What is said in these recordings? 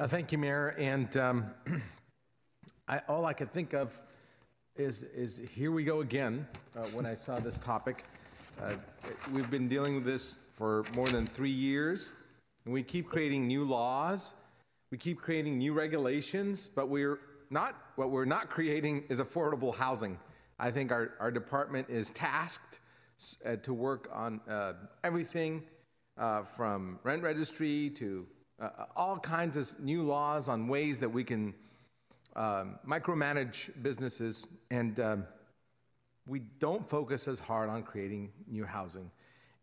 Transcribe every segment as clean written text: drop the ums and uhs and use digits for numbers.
Thank you, Mayor. And all I could think of is here we go again. When I saw this topic, we've been dealing with this for more than 3 years, and we keep creating new laws, we keep creating new regulations, but what we're not creating is affordable housing. I think our department is tasked to work on everything from rent registry to all kinds of new laws on ways that we can micromanage businesses, and we don't focus as hard on creating new housing.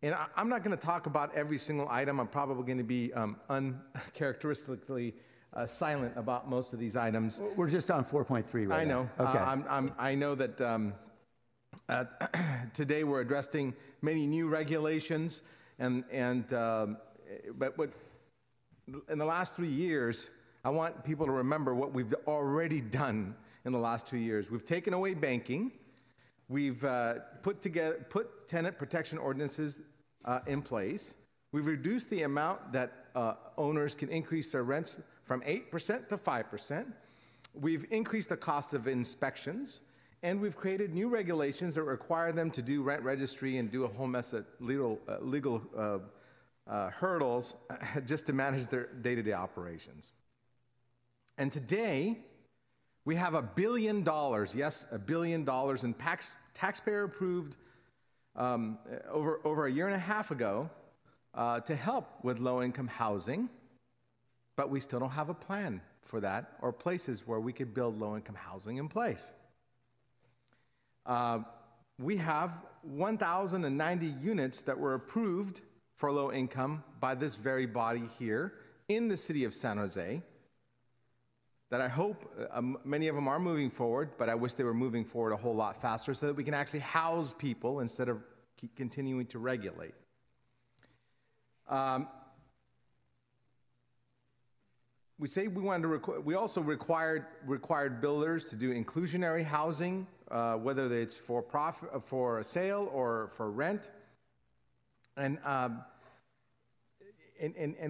And I'm not going to talk about every single item. I'm probably going to be uncharacteristically silent about most of these items. We're just on 4.3 right now. I know. Okay. I know that today we're addressing many new regulations, but in the last 3 years, I want people to remember what we've already done in the last 2 years. We've taken away banking. We've put tenant protection ordinances in place. We've reduced the amount that owners can increase their rents from 8% to 5%. We've increased the cost of inspections, and we've created new regulations that require them to do rent registry and do a whole mess of legal hurdles just to manage their day-to-day operations. And today, we have $1 billion, yes, $1 billion in taxpayer-approved over a year and a half ago to help with low-income housing, but we still don't have a plan for that or places where we could build low-income housing in place. We have 1,090 units that were approved for low income by this very body here in the city of San Jose that I hope many of them are moving forward, but I wish they were moving forward a whole lot faster so that we can actually house people instead of continuing to regulate. We say we wanted to we also required builders to do inclusionary housing, whether it's for profit, for sale, or for rent, and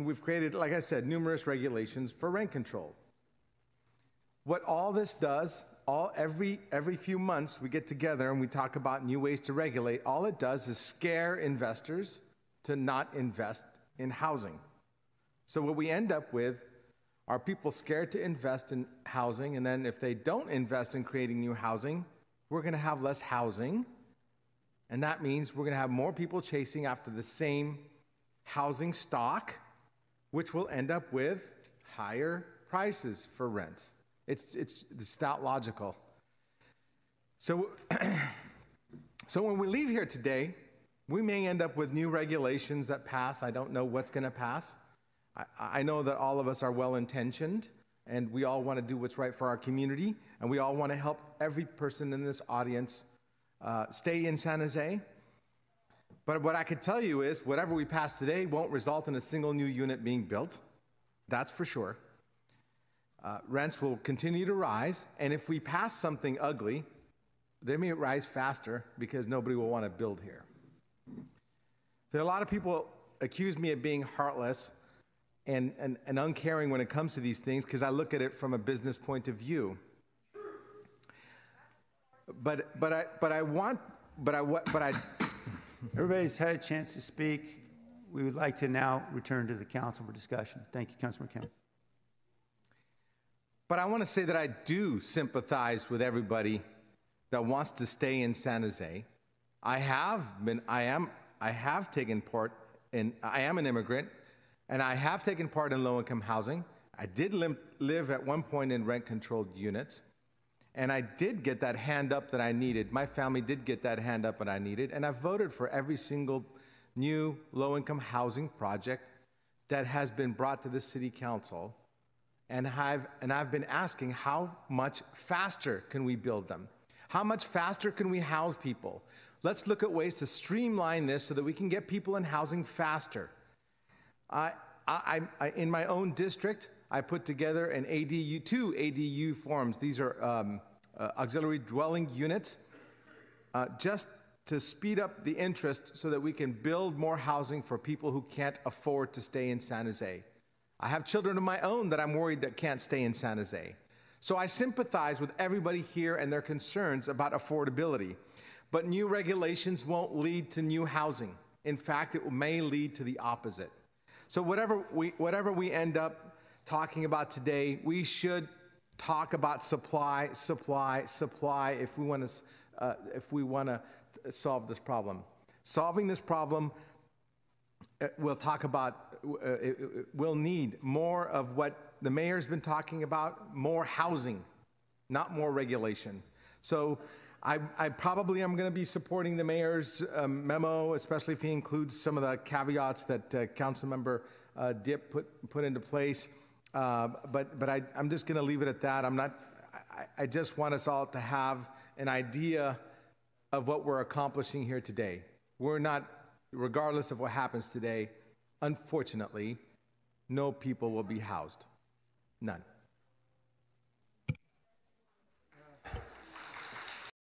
we've created, like I said, numerous regulations for rent control. What all this does, every few months we get together and we talk about new ways to regulate. All it does is scare investors to not invest in housing. So what we end up with are people scared to invest in housing, and then if they don't invest in creating new housing, we're going to have less housing, and that means we're going to have more people chasing after the same housing stock, which will end up with higher prices for rents. It's that logical. So when we leave here today, we may end up with new regulations that pass. I don't know what's going to pass. I know that all of us are well-intentioned, and we all want to do what's right for our community, and we all want to help every person in this audience stay in San Jose. But what I could tell you is whatever we pass today won't result in a single new unit being built. That's for sure. Rents will continue to rise, and if we pass something ugly, they may rise faster because nobody will want to build here. So a lot of people accuse me of being heartless and uncaring when it comes to these things because I look at it from a business point of view. But Everybody's had a chance to speak. We would like to now return to the council for discussion. Thank you, Councilmember Kemp. But I want to say that I do sympathize with everybody that wants to stay in San Jose. I have taken part in, I am an immigrant, and I have taken part in low-income housing. I did live at one point in rent-controlled units, and I did get that hand up that I needed. My family did get that hand up that I needed, and I voted for every single new low-income housing project that has been brought to the city council, and I've been asking how much faster can we build them? How much faster can we house people? Let's look at ways to streamline this so that we can get people in housing faster. In my own district, I put together an two ADU forms. These are auxiliary dwelling units, just to speed up the interest so that we can build more housing for people who can't afford to stay in San Jose. I have children of my own that I'm worried that can't stay in San Jose. So I sympathize with everybody here and their concerns about affordability. But new regulations won't lead to new housing. In fact, it may lead to the opposite. So whatever we end up talking about today, we should talk about supply if we want to solve this problem. Solving this problem, we'll talk about, we'll need more of what the mayor's been talking about, more housing, not more regulation. So I probably am going to be supporting the mayor's memo, especially if he includes some of the caveats that Councilmember Dipp put into place. But I'm just going to leave it at that. I just want us all to have an idea of what we're accomplishing here today. We're not, regardless of what happens today, unfortunately, no people will be housed. None.